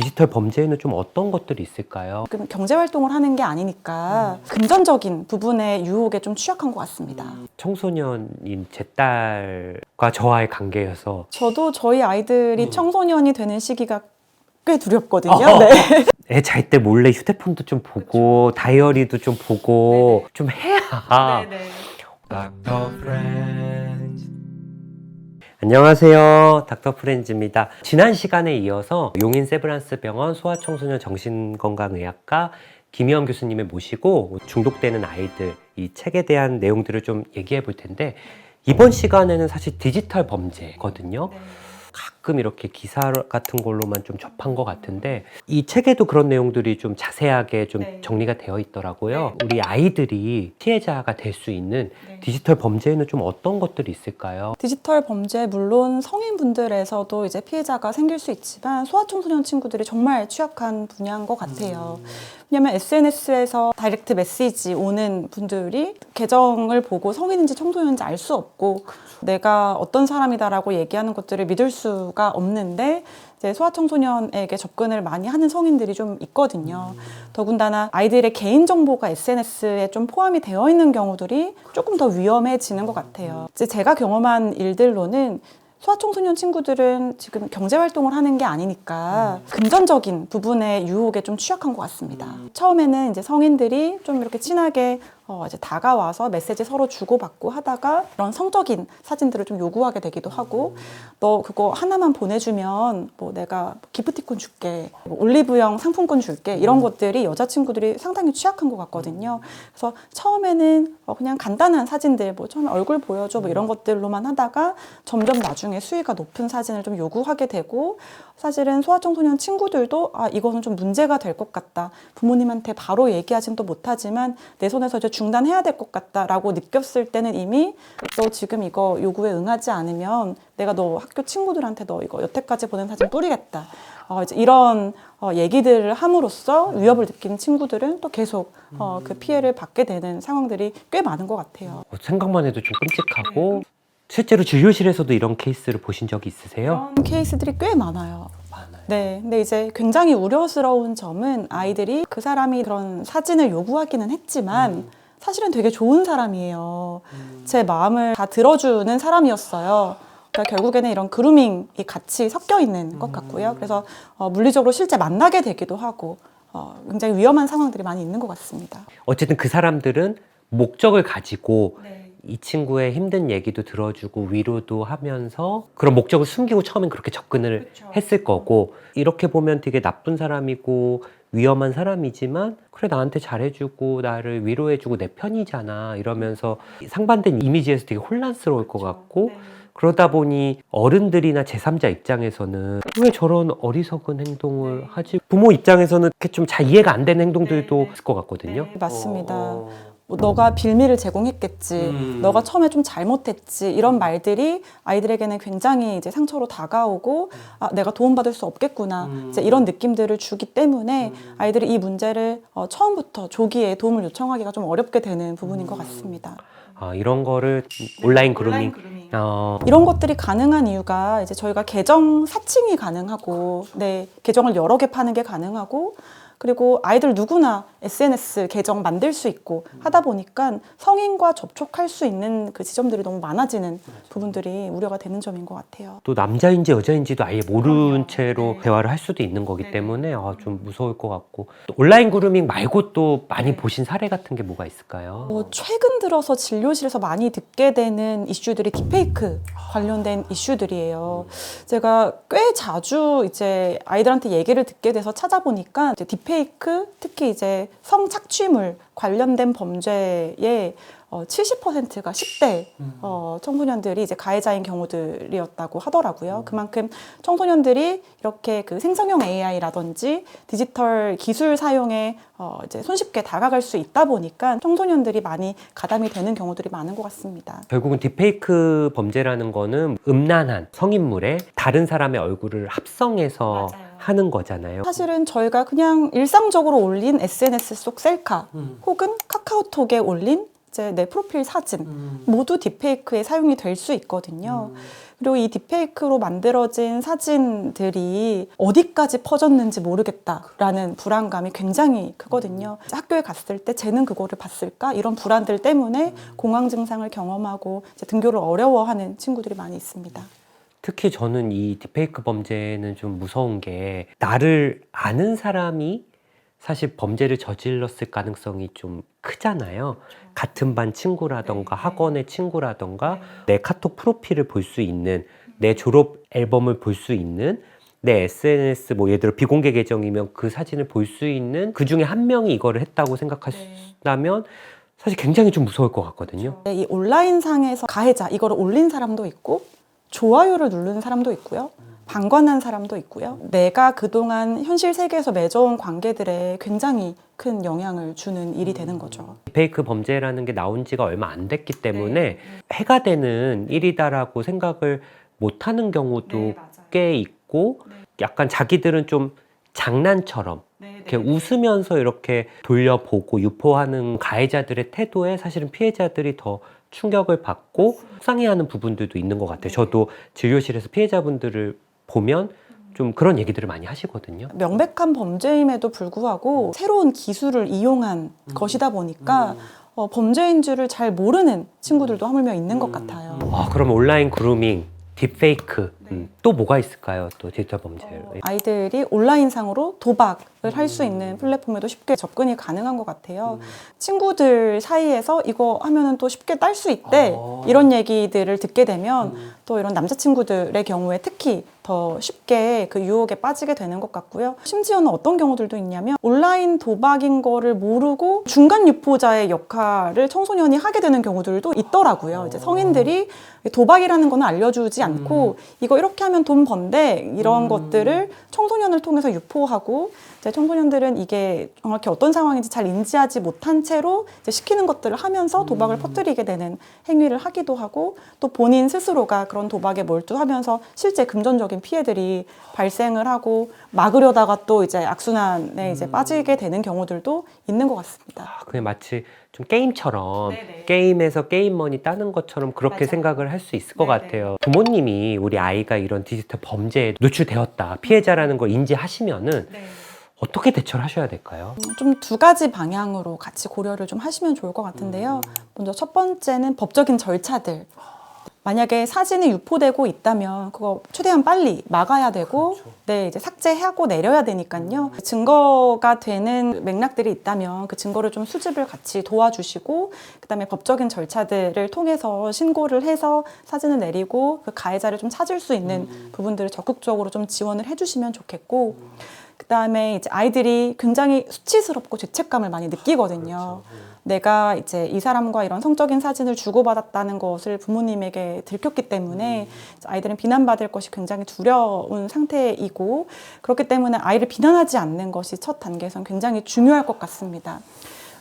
디지털 범죄에는 좀 어떤 것들이 있을까요? 경제 활동을 하는 게 아니니까 금전적인 부분의 유혹에 좀 취약한 것 같습니다. 청소년인 제 딸과 저와의 관계여서 저도 저희 아이들이 청소년이 되는 시기가 꽤 두렵거든요. 어. 네. 애 잘 때 몰래 휴대폰도 좀 보고 다이어리도 좀 보고 좀 해야. 닥터 프렌즈. 안녕하세요. 닥터 프렌즈입니다. 지난 시간에 이어서 용인 세브란스 병원 소아청소년 정신건강의학과 김희영 교수님을 모시고 중독되는 아이들 이 책에 대한 내용들을 좀 얘기해 볼 텐데, 이번 시간에는 사실 디지털 범죄거든요. 가끔 이렇게 기사 같은 걸로만 좀 접한 것 같은데, 이 책에도 그런 내용들이 좀 자세하게 좀 정리가 되어 있더라고요. 우리 아이들이 피해자가 될 수 있는 디지털 범죄에는 좀 어떤 것들이 있을까요? 디지털 범죄 물론 성인분들에서도 이제 피해자가 생길 수 있지만 소아청소년 친구들이 정말 취약한 분야인 것 같아요. 왜냐면 SNS에서 다이렉트 메시지 오는 분들이 계정을 보고 성인인지 청소년인지 알 수 없고 내가 어떤 사람이다라고 얘기하는 것들을 믿을 수가 없는데 이제 소아청소년에게 접근을 많이 하는 성인들이 좀 있거든요. 더군다나 아이들의 개인정보가 SNS에 좀 포함이 되어 있는 경우들이 조금 더 위험해지는 것 같아요. 이제 제가 경험한 일들로는 소아청소년 친구들은 지금 경제활동을 하는 게 아니니까 금전적인 부분의 유혹에 좀 취약한 것 같습니다. 처음에는 이제 성인들이 좀 이렇게 친하게 이제 다가와서 메시지 서로 주고받고 하다가 이런 성적인 사진들을 좀 요구하게 되기도 하고, 너 그거 하나만 보내주면 뭐 내가 기프티콘 줄게, 뭐 올리브영 상품권 줄게, 이런 것들이 여자친구들이 상당히 취약한 것 같거든요. 그래서 처음에는 그냥 간단한 사진들, 뭐 처음에 얼굴 보여줘 뭐 이런 것들로만 하다가 점점 나중에 수위가 높은 사진을 좀 요구하게 되고, 사실은 소아청소년 친구들도 이거는 좀 문제가 될 것 같다, 부모님한테 바로 얘기하지는 또 못하지만 내 손에서 이제 중단해야 될 것 같다라고 느꼈을 때는 이미 너 지금 이거 요구에 응하지 않으면 내가 너 학교 친구들한테 너 이거 여태까지 보낸 사진 뿌리겠다, 이제 이런 얘기들을 함으로써 위협을 느끼는 친구들은 또 계속 그 피해를 받게 되는 상황들이 꽤 많은 것 같아요. 생각만 해도 좀 끔찍하고, 실제로 진료실에서도 이런 케이스를 보신 적이 있으세요? 이런 케이스들이 꽤 많아요. 네, 근데 이제 굉장히 우려스러운 점은 아이들이 그 사람이 그런 사진을 요구하기는 했지만 사실은 되게 좋은 사람이에요. 제 마음을 다 들어주는 사람이었어요. 그러니까 결국에는 이런 그루밍이 같이 섞여 있는 것 같고요. 그래서 물리적으로 실제 만나게 되기도 하고 굉장히 위험한 상황들이 많이 있는 것 같습니다. 어쨌든 그 사람들은 목적을 가지고 이 친구의 힘든 얘기도 들어주고 위로도 하면서 그런 목적을 숨기고 처음엔 그렇게 접근을 했을 거고, 이렇게 보면 되게 나쁜 사람이고 위험한 사람이지만 그래 나한테 잘해주고 나를 위로해주고 내 편이잖아 이러면서 상반된 이미지에서 되게 혼란스러울 것 같고, 그러다 보니 어른들이나 제3자 입장에서는 왜 저런 어리석은 행동을 하지? 부모 입장에서는 이렇게 좀 잘 이해가 안 되는 행동들도 있을 것 같거든요. 맞습니다. 뭐 너가 빌미를 제공했겠지, 너가 처음에 좀 잘못했지, 이런 말들이 아이들에게는 굉장히 이제 상처로 다가오고 내가 도움받을 수 없겠구나, 이제 이런 느낌들을 주기 때문에 아이들이 이 문제를 처음부터 조기에 도움을 요청하기가 좀 어렵게 되는 부분인 것 같습니다. 이런 거를 온라인 그루밍. 이런 것들이 가능한 이유가 이제 저희가 계정 사칭이 가능하고, 계정을 여러 개 파는 게 가능하고, 그리고 아이들 누구나 SNS 계정 만들 수 있고 하다 보니까 성인과 접촉할 수 있는 그 지점들이 너무 많아지는 부분들이 우려가 되는 점인 것 같아요. 또 남자인지 여자인지도 아예 모르는 채로 대화를 할 수도 있는 거기 때문에 좀 무서울 것 같고, 또 온라인 그루밍 말고 또 많이 보신 사례 같은 게 뭐가 있을까요? 최근 들어서 진료실에서 많이 듣게 되는 이슈들이 딥페이크 관련된 이슈들이에요. 제가 꽤 자주 이제 아이들한테 얘기를 듣게 돼서 찾아보니까 이제 딥페이크, 특히 이제 성착취물 관련된 범죄의 70%가 10대 청소년들이 이제 가해자인 경우들이었다고 하더라고요. 그만큼 청소년들이 이렇게 그 생성형 AI라든지 디지털 기술 사용에 이제 손쉽게 다가갈 수 있다 보니까 청소년들이 많이 가담이 되는 경우들이 많은 것 같습니다. 결국은 딥페이크 범죄라는 거는 음란한 성인물에 다른 사람의 얼굴을 합성해서 하는 거잖아요. 사실은 저희가 그냥 일상적으로 올린 SNS 속 셀카 혹은 카카오톡에 올린 이제 내 프로필 사진 모두 딥페이크에 사용이 될 수 있거든요. 그리고 이 딥페이크로 만들어진 사진들이 어디까지 퍼졌는지 모르겠다라는 불안감이 굉장히 크거든요. 학교에 갔을 때 쟤는 그거를 봤을까? 이런 불안들 때문에 공황 증상을 경험하고 이제 등교를 어려워하는 친구들이 많이 있습니다. 특히 저는 이 딥페이크 범죄는 좀 무서운 게 나를 아는 사람이 사실 범죄를 저질렀을 가능성이 좀 크잖아요. 같은 반 친구라던가 학원의 친구라던가 내 카톡 프로필을 볼 수 있는, 내 졸업 앨범을 볼 수 있는, 내 SNS 뭐 예를 들어 비공개 계정이면 그 사진을 볼 수 있는 그 중에 한 명이 이거를 했다고 생각하신다면 사실 굉장히 좀 무서울 것 같거든요. 이 온라인상에서 가해자 이거를 올린 사람도 있고 좋아요를 누르는 사람도 있고요. 방관한 사람도 있고요. 내가 그동안 현실 세계에서 맺어온 관계들에 굉장히 큰 영향을 주는 일이 되는 거죠. 딥페이크 범죄라는 게 나온 지가 얼마 안 됐기 때문에 해가 되는 일이다라고 생각을 못하는 경우도 꽤 있고 약간 자기들은 좀 장난처럼 이렇게 웃으면서 이렇게 돌려보고 유포하는 가해자들의 태도에 사실은 피해자들이 더 충격을 받고 속상해하는 부분들도 있는 것 같아요. 저도 진료실에서 피해자분들을 보면 좀 그런 얘기들을 많이 하시거든요. 명백한 범죄임에도 불구하고 새로운 기술을 이용한 것이다 보니까 범죄인 줄을 잘 모르는 친구들도 하물며 있는 것 같아요. 그럼 온라인 그루밍, 딥페이크 또 뭐가 있을까요? 또 디지털 범죄. 아이들이 온라인상으로 도박을 할 수 있는 플랫폼에도 쉽게 접근이 가능한 것 같아요. 친구들 사이에서 이거 하면은 또 쉽게 딸 수 있대 이런 얘기들을 듣게 되면 또 이런 남자친구들의 경우에 특히 더 쉽게 그 유혹에 빠지게 되는 것 같고요. 심지어는 어떤 경우들도 있냐면 온라인 도박인 거를 모르고 중간 유포자의 역할을 청소년이 하게 되는 경우들도 있더라고요. 이제 성인들이 도박이라는 거는 알려주지 않고 이거 이렇게 하면 돈 번대 이런 것들을 청소년을 통해서 유포하고 이제 청소년들은 이게 정확히 어떤 상황인지 잘 인지하지 못한 채로 이제 시키는 것들을 하면서 도박을 퍼뜨리게 되는 행위를 하기도 하고 또 본인 스스로가 그런 도박에 몰두하면서 실제 금전적인 피해들이 발생을 하고 막으려다가 또 이제 악순환에 이제 빠지게 되는 경우들도 있는 것 같습니다. 그냥 마치 좀 게임처럼 게임에서 게임머니 따는 것처럼 그렇게 생각을 할 수 있을 것 같아요. 부모님이 우리 아이가 이런 디지털 범죄에 노출되었다, 피해자라는 걸 인지하시면은 어떻게 대처를 하셔야 될까요? 좀 두 가지 방향으로 같이 고려를 좀 하시면 좋을 것 같은데요. 먼저 첫 번째는 법적인 절차들. 만약에 사진이 유포되고 있다면 그거 최대한 빨리 막아야 되고 네, 이제 삭제하고 내려야 되니까요. 증거가 되는 맥락들이 있다면 그 증거를 좀 수집을 같이 도와주시고 그다음에 법적인 절차들을 통해서 신고를 해서 사진을 내리고 그 가해자를 좀 찾을 수 있는 부분들을 적극적으로 좀 지원을 해주시면 좋겠고 그다음에 이제 아이들이 굉장히 수치스럽고 죄책감을 많이 느끼거든요. 내가 이제 이 사람과 이런 성적인 사진을 주고받았다는 것을 부모님에게 들켰기 때문에 아이들은 비난받을 것이 굉장히 두려운 상태이고 그렇기 때문에 아이를 비난하지 않는 것이 첫 단계에선 굉장히 중요할 것 같습니다.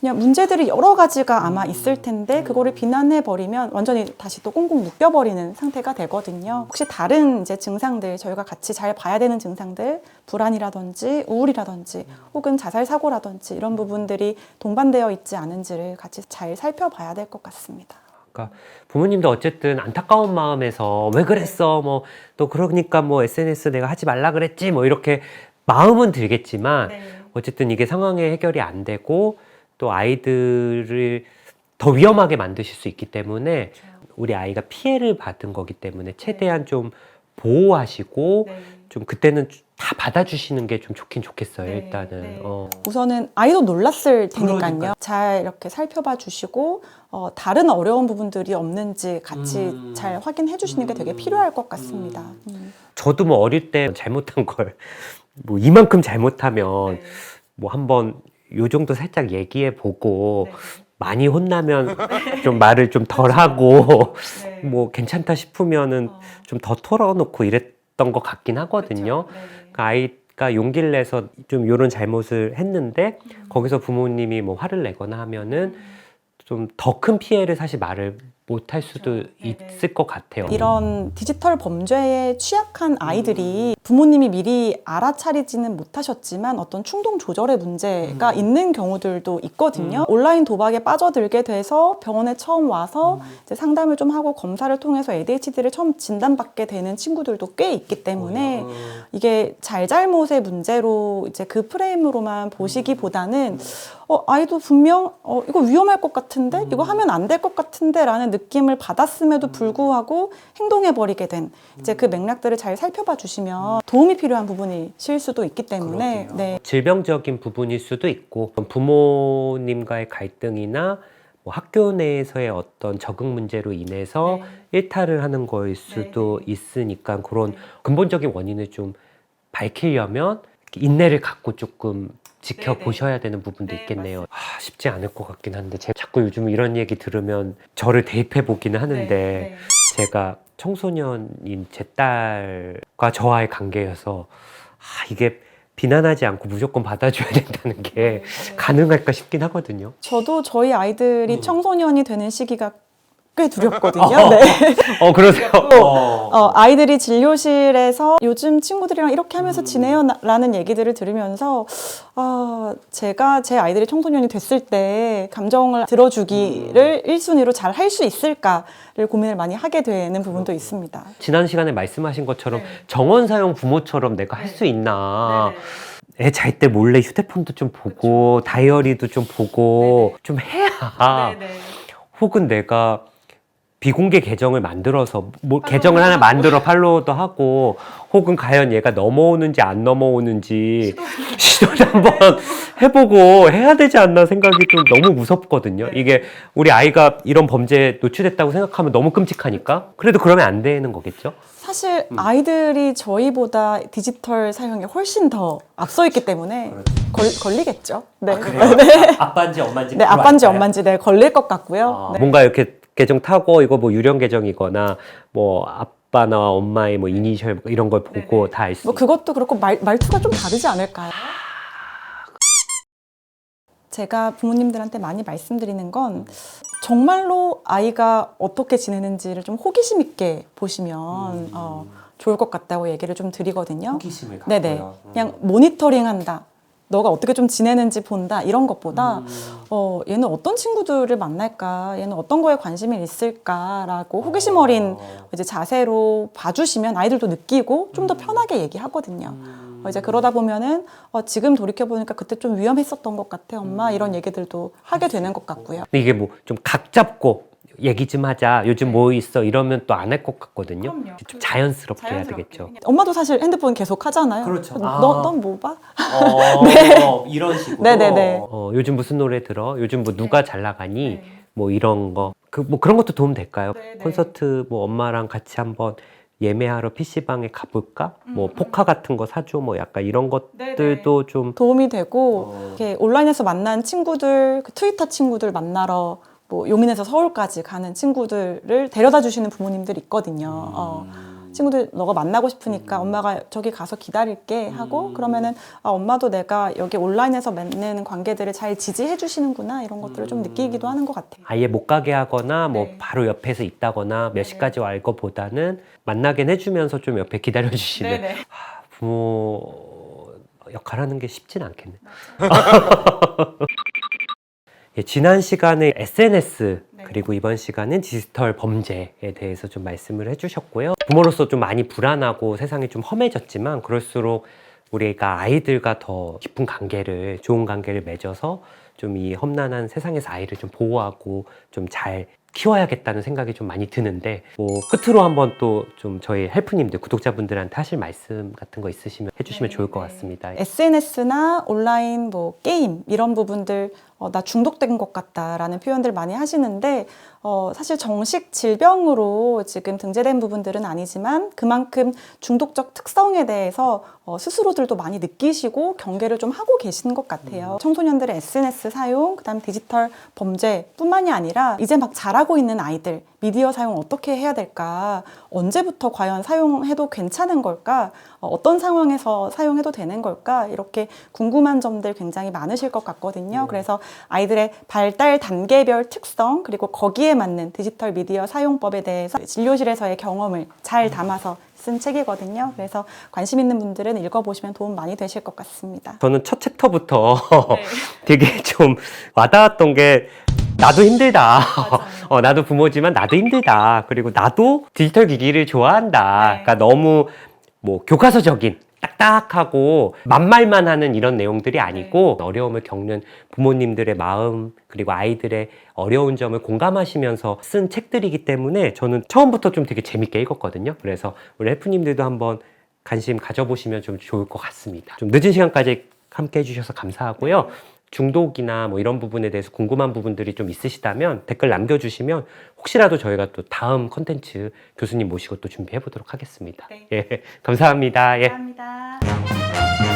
그냥 문제들이 여러 가지가 아마 있을 텐데 그거를 비난해버리면 완전히 다시 또 꽁꽁 묶여버리는 상태가 되거든요. 혹시 다른 이제 증상들 저희가 같이 잘 봐야 되는 증상들 불안이라든지 우울이라든지 혹은 자살 사고라든지 이런 부분들이 동반되어 있지 않은지를 같이 잘 살펴봐야 될 것 같습니다. 그러니까 부모님도 어쨌든 안타까운 마음에서 왜 그랬어 뭐 또 그러니까 뭐 SNS 내가 하지 말라 그랬지 뭐 이렇게 마음은 들겠지만 어쨌든 이게 상황의 해결이 안 되고 또 아이들을 더 위험하게 만드실 수 있기 때문에 우리 아이가 피해를 받은 거기 때문에 최대한 좀 보호하시고 좀 그때는 다 받아주시는 게 좀 좋긴 좋겠어요. 일단은 우선은 아이도 놀랐을 테니까요. 잘 이렇게 살펴봐 주시고 다른 어려운 부분들이 없는지 같이 잘 확인해 주시는 게 되게 필요할 것 같습니다. 저도 뭐 어릴 때 잘못한 걸 뭐 이만큼 잘못하면 뭐 한번 요 정도 살짝 얘기해 보고 많이 혼나면 좀 말을 좀 덜 하고 뭐 괜찮다 싶으면은 좀 더 털어놓고 이랬던 것 같긴 하거든요. 그러니까 아이가 용기를 내서 좀 이런 잘못을 했는데 거기서 부모님이 뭐 화를 내거나 하면은 좀 더 큰 피해를 사실 말을 못할 수도 있을 것 같아요. 이런 디지털 범죄에 취약한 아이들이 부모님이 미리 알아차리지는 못하셨지만 어떤 충동 조절의 문제가 있는 경우들도 있거든요. 온라인 도박에 빠져들게 돼서 병원에 처음 와서 이제 상담을 좀 하고 검사를 통해서 ADHD를 처음 진단받게 되는 친구들도 꽤 있기 때문에 이게 잘잘못의 문제로 이제 그 프레임으로만 보시기보다는 아이도 분명 이거 위험할 것 같은데 이거 하면 안 될 것 같은데 라는 느낌을 받았음에도 불구하고 행동해버리게 된 이제 그 맥락들을 잘 살펴봐 주시면 도움이 필요한 부분이실 수도 있기 때문에 네. 질병적인 부분일 수도 있고 부모님과의 갈등이나 뭐 학교 내에서의 어떤 적응 문제로 인해서 일탈을 하는 거일 수도 있으니까 그런 근본적인 원인을 좀 밝히려면 인내를 갖고 조금 지켜보셔야 되는 부분도 있겠네요. 쉽지 않을 것 같긴 한데 제가 자꾸 요즘 이런 얘기 들으면 저를 대입해 보기는 하는데 제가 청소년인 제 딸과 저와의 관계여서 이게 비난하지 않고 무조건 받아줘야 된다는 게 가능할까 싶긴 하거든요. 저도 저희 아이들이 청소년이 되는 시기가 꽤 두렵거든요. 네. 그러세요? 아이들이 진료실에서 요즘 친구들이랑 이렇게 하면서 지내요 라는 얘기들을 들으면서 제가 제 아이들이 청소년이 됐을 때 감정을 들어주기를 1순위로 잘 할 수 있을까를 고민을 많이 하게 되는 부분도 있습니다. 지난 시간에 말씀하신 것처럼 정원 사용 부모처럼 내가 할 수 있나 애 잘 때 몰래 휴대폰도 좀 보고 다이어리도 좀 보고 좀 해야 혹은 내가 비공개 계정을 만들어서 계정을 하나 만들어 팔로우도 하고 혹은 과연 얘가 넘어오는지 안 넘어오는지 시도를 한번 해보고 해야 되지 않나 생각이 좀 너무 무섭거든요. 이게 우리 아이가 이런 범죄에 노출됐다고 생각하면 너무 끔찍하니까 그래도 그러면 안 되는 거겠죠? 사실 아이들이 저희보다 디지털 사용에 훨씬 더 앞서 있기 때문에 걸리겠죠. 네. 아빠인지 엄마인지 네, 아빠인지 엄마인지 걸릴 것 같고요. 네. 뭔가 이렇게 계정 타고 이거 뭐 유령 계정이거나 뭐 아빠나 엄마의 뭐 이니셜 이런 걸 보고 다 알 수. 뭐 그것도 그렇고 말투가 좀 다르지 않을까요? 제가 부모님들한테 많이 말씀드리는 건 정말로 아이가 어떻게 지내는지를 좀 호기심 있게 보시면 좋을 것 같다고 얘기를 좀 드리거든요. 호기심을 갖고요. 네네. 그냥 모니터링한다. 너가 어떻게 좀 지내는지 본다 이런 것보다 얘는 어떤 친구들을 만날까, 얘는 어떤 거에 관심이 있을까라고 호기심 어린 이제 자세로 봐주시면 아이들도 느끼고 좀 더 편하게 얘기하거든요. 이제 그러다 보면은 지금 돌이켜 보니까 그때 좀 위험했었던 것 같아, 엄마 이런 얘기들도 하게 되는 것 같고요. 근데 이게 뭐 좀 각 잡고 얘기 좀 하자. 요즘 뭐 있어? 이러면 또 안 할 것 같거든요. 좀 자연스럽게 해야 되겠죠. 엄마도 사실 핸드폰 계속 하잖아요. 그렇죠. 넌 뭐 봐? 이런 식으로. 네네네. 요즘 무슨 노래 들어? 요즘 뭐 누가 잘 나가니? 뭐 이런 거. 뭐 그런 것도 도움 될까요? 콘서트 뭐 엄마랑 같이 한번 예매하러 PC방에 가볼까? 뭐 포카 같은 거 사줘? 뭐 약간 이런 것들도 좀 도움이 되고 이렇게 온라인에서 만난 친구들, 그 트위터 친구들 만나러 뭐 용인에서 서울까지 가는 친구들을 데려다 주시는 부모님들 있거든요. 친구들 너가 만나고 싶으니까 엄마가 저기 가서 기다릴게 하고 그러면은 엄마도 내가 여기 온라인에서 맺는 관계들을 잘 지지해 주시는구나 이런 것들을 좀 느끼기도 하는 것 같아요. 아예 못 가게 하거나 뭐 바로 옆에서 있다거나 몇 시까지 와 이거보다는 만나긴 해주면서 좀 옆에 기다려 주시는 부모 역할하는 게 쉽진 않겠네. 지난 시간에 SNS 그리고 이번 시간은 디지털 범죄에 대해서 좀 말씀을 해주셨고요. 부모로서 좀 많이 불안하고 세상이 좀 험해졌지만 그럴수록 우리가 아이들과 더 깊은 관계를, 좋은 관계를 맺어서 좀 이 험난한 세상에서 아이를 좀 보호하고 좀 잘 키워야겠다는 생각이 좀 많이 드는데 뭐 끝으로 한번 또 좀 저희 헬프님들, 구독자분들한테 하실 말씀 같은 거 있으시면 해주시면 좋을 것 같습니다. SNS나 온라인 뭐 게임 이런 부분들 나 중독된 것 같다라는 표현들 많이 하시는데 사실 정식 질병으로 지금 등재된 부분들은 아니지만 그만큼 중독적 특성에 대해서 스스로들도 많이 느끼시고 경계를 좀 하고 계시는 것 같아요. 청소년들의 SNS 사용, 그다음 디지털 범죄뿐만이 아니라 이제 막 자라 잘하고 있는 아이들, 미디어 사용 어떻게 해야 될까? 언제부터 과연 사용해도 괜찮은 걸까? 어떤 상황에서 사용해도 되는 걸까? 이렇게 궁금한 점들 굉장히 많으실 것 같거든요. 그래서 아이들의 발달 단계별 특성, 그리고 거기에 맞는 디지털 미디어 사용법에 대해서 진료실에서의 경험을 잘 담아서 쓴 책이거든요. 그래서 관심 있는 분들은 읽어보시면 도움 많이 되실 것 같습니다. 저는 첫 챕터부터 되게 좀 와닿았던 게 나도 힘들다. 나도 부모지만 나도 힘들다. 그리고 나도 디지털 기기를 좋아한다. 그러니까 너무 뭐 교과서적인 딱딱하고 만말만 하는 이런 내용들이 아니고 어려움을 겪는 부모님들의 마음 그리고 아이들의 어려운 점을 공감하시면서 쓴 책들이기 때문에 저는 처음부터 좀 되게 재밌게 읽었거든요. 그래서 우리 헬프님들도 한번 관심 가져보시면 좀 좋을 것 같습니다. 좀 늦은 시간까지 함께 해주셔서 감사하고요. 중독이나 뭐 이런 부분에 대해서 궁금한 부분들이 좀 있으시다면 댓글 남겨주시면 혹시라도 저희가 또 다음 컨텐츠 교수님 모시고 또 준비해 보도록 하겠습니다. 예, 감사합니다. 예. 감사합니다.